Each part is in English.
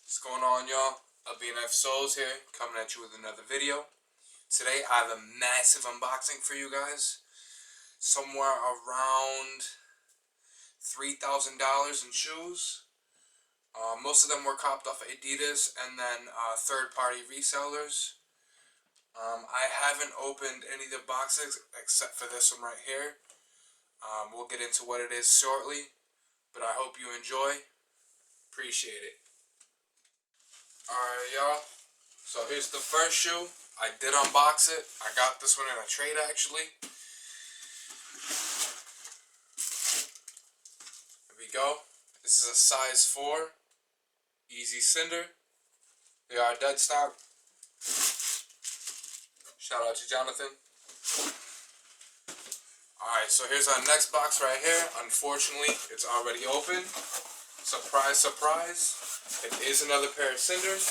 What's going on, y'all? BNF Souls here, coming at you with another video. Today I have a massive unboxing for you guys. Somewhere around $3,000 in shoes. Most of them were copped off Adidas and then third-party resellers. I haven't opened any of the boxes except for this one right here. We'll get into what it is shortly, but I hope you enjoy. Appreciate it. Alright, y'all. So here's the first shoe. I did unbox it. I got this one in a trade, actually. There we go. This is a size 4. Easy Cinder. They are dead stock. Shout out to Jonathan. Alright, so here's our next box right here. Unfortunately, it's already open. Surprise, surprise. It is another pair of Cinders.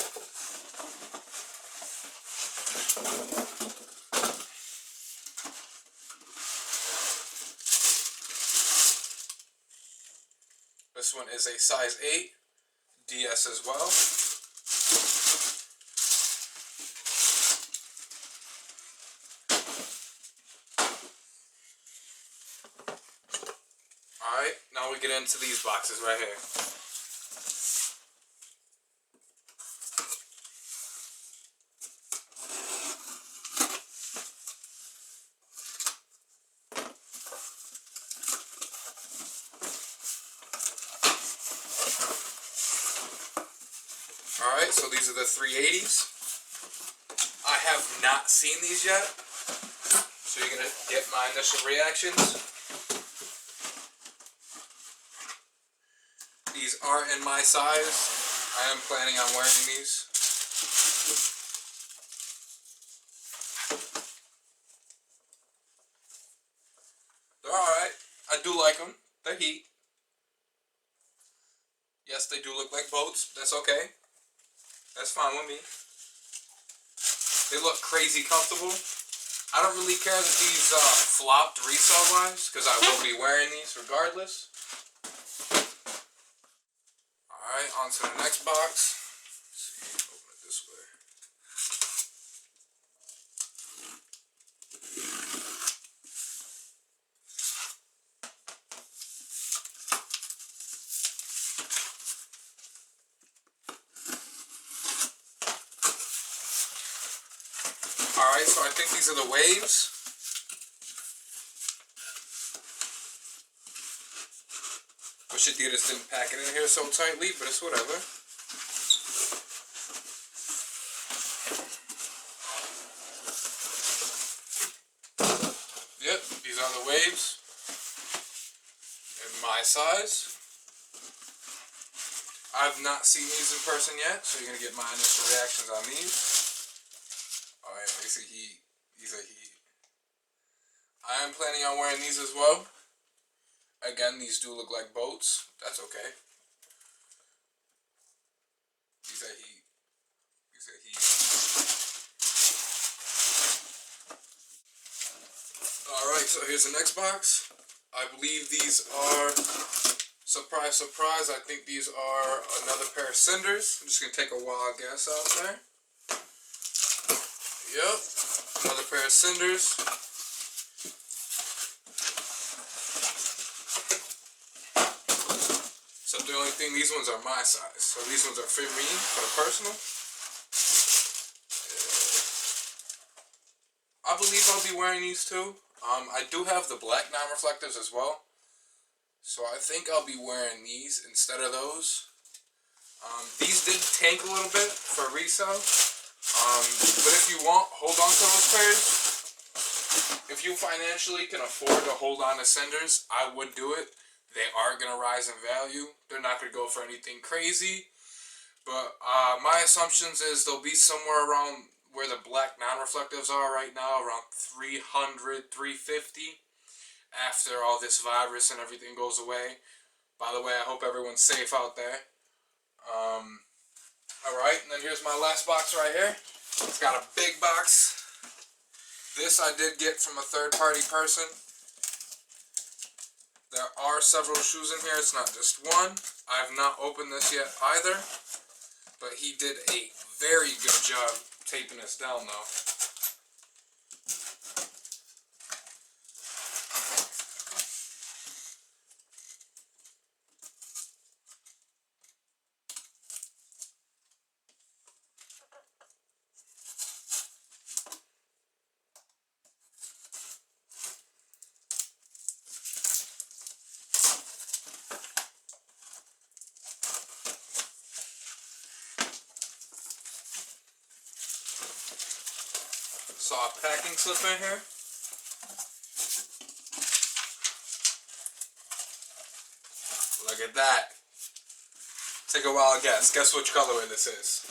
This one is a size 8, DS as well. Alright, now we get into these boxes right here. Alright, so these are the 380s. I have not seen these yet, so you're going to get my initial reactions. These are in my size. I am planning on wearing these. They're alright. I do like them. They're heat. Yes, they do look like boats. That's okay. That's fine with me. They look crazy comfortable. I don't really care that these flopped resale wise, because I will be wearing these regardless. Alright, on to the next box. Let's see, open it this way. Alright, so I think these are the Waves. Wish Adidas didn't pack it in here so tightly, but it's whatever. Yep, these are the Waves. In my size. I've not seen these in person yet, so you're going to get my initial reactions on these. Oh yeah, these are heat. These are heat. I am planning on wearing these as well. Again, these do look like boats. That's okay. These are heat. These are heat. Alright, so here's the next box. I believe these are, surprise, surprise, I think these are another pair of Cinders. I'm just going to take a wild guess out there. Yep, another pair of Cinders. So the only thing, these ones are my size. So these ones are for me, for the personal. I believe I'll be wearing these too. I do have the black non-reflectives as well. So I think I'll be wearing these instead of those. These did tank a little bit for resale. But if you want, hold on to those pairs. If you financially can afford to hold on to Cinders, I would do it. They are going to rise in value. They're not going to go for anything crazy. But my assumptions is they'll be somewhere around where the black non-reflectives are right now, around 300, 350, after all this virus and everything goes away. By the way, I hope everyone's safe out there. Alright, and then here's my last box right here. It's got a big box. This I did get from a third-party person. There are several shoes in here. It's not just one. I have not opened this yet either. But he did a very good job taping this down though. Saw a packing slip in here. Look at that. Take a wild guess. Guess which colorway this is.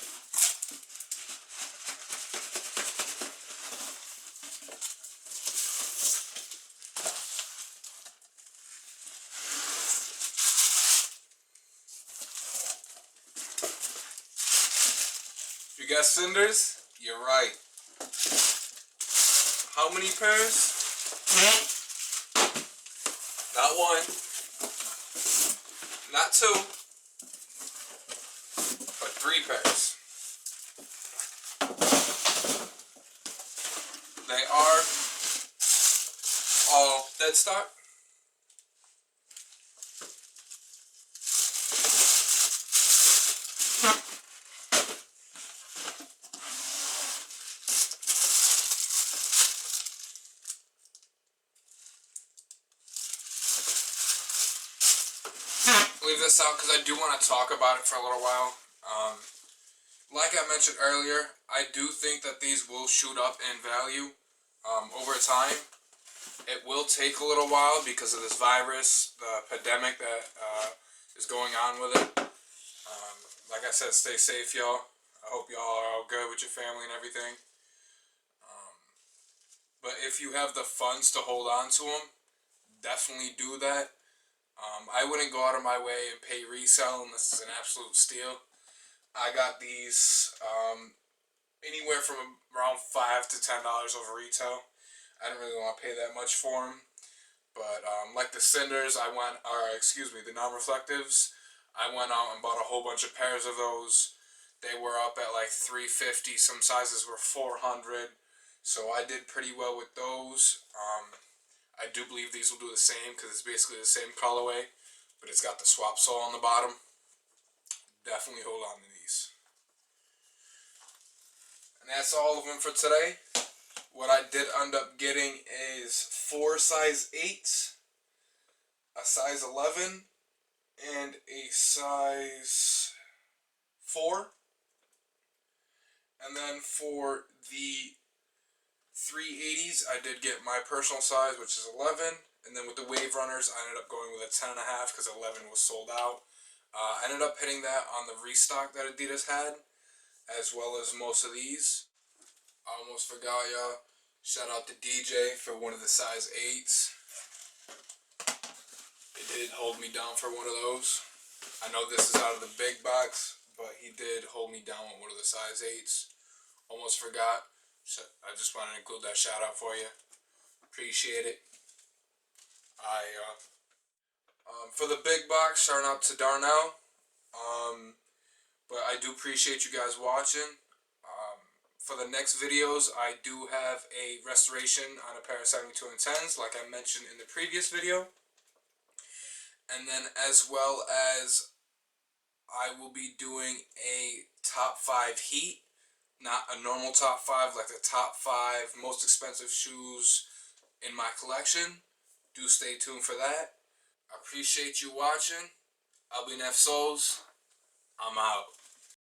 You guessed Cinders? You're right. How many pairs? Not one. Not two. But 3 pairs. They are all dead stock. Leave this out because I do want to talk about it for a little while. Like I mentioned earlier, I do think that these will shoot up in value over time. It will take a little while because of this virus, the pandemic that is going on with it. Like I said, stay safe, y'all. I hope y'all are all good with your family and everything. But if you have the funds to hold on to them, definitely do that. I wouldn't go out of my way and pay resale unless it's an absolute steal. I got these anywhere from around $5 to $10 over retail. I didn't really want to pay that much for them. But like the Cinders, the non-reflectives, I went out and bought a whole bunch of pairs of those. They were up at like $350. Some sizes were $400. So I did pretty well with those. I do believe these will do the same because it's basically the same colorway, but it's got the swap sole on the bottom. Definitely hold on to these. And that's all of them for today. What I did end up getting is 4 size 8s, a size 11, and a size 4. And then for the 380s, I did get my personal size, which is 11. And then with the Wave Runners, I ended up going with a 10.5 because 11 was sold out. I ended up hitting that on the restock that Adidas had, as well as most of these. I almost forgot, y'all. Shout out to DJ for one of the size 8s. He did hold me down for one of those. I know this is out of the big box, but he did hold me down with one of the size 8s. Almost forgot. So I just wanted to include that shout out for you. Appreciate it. For the big box, shout out to Darnell. But I do appreciate you guys watching. For the next videos, I do have a restoration on a pair of 72 and 10s, like I mentioned in the previous video. And then as well as I will be doing a top 5 heat. Not a normal top 5, like the top 5 most expensive shoes in my collection. Do stay tuned for that. I appreciate you watching. I'll be Neff Souls. I'm out.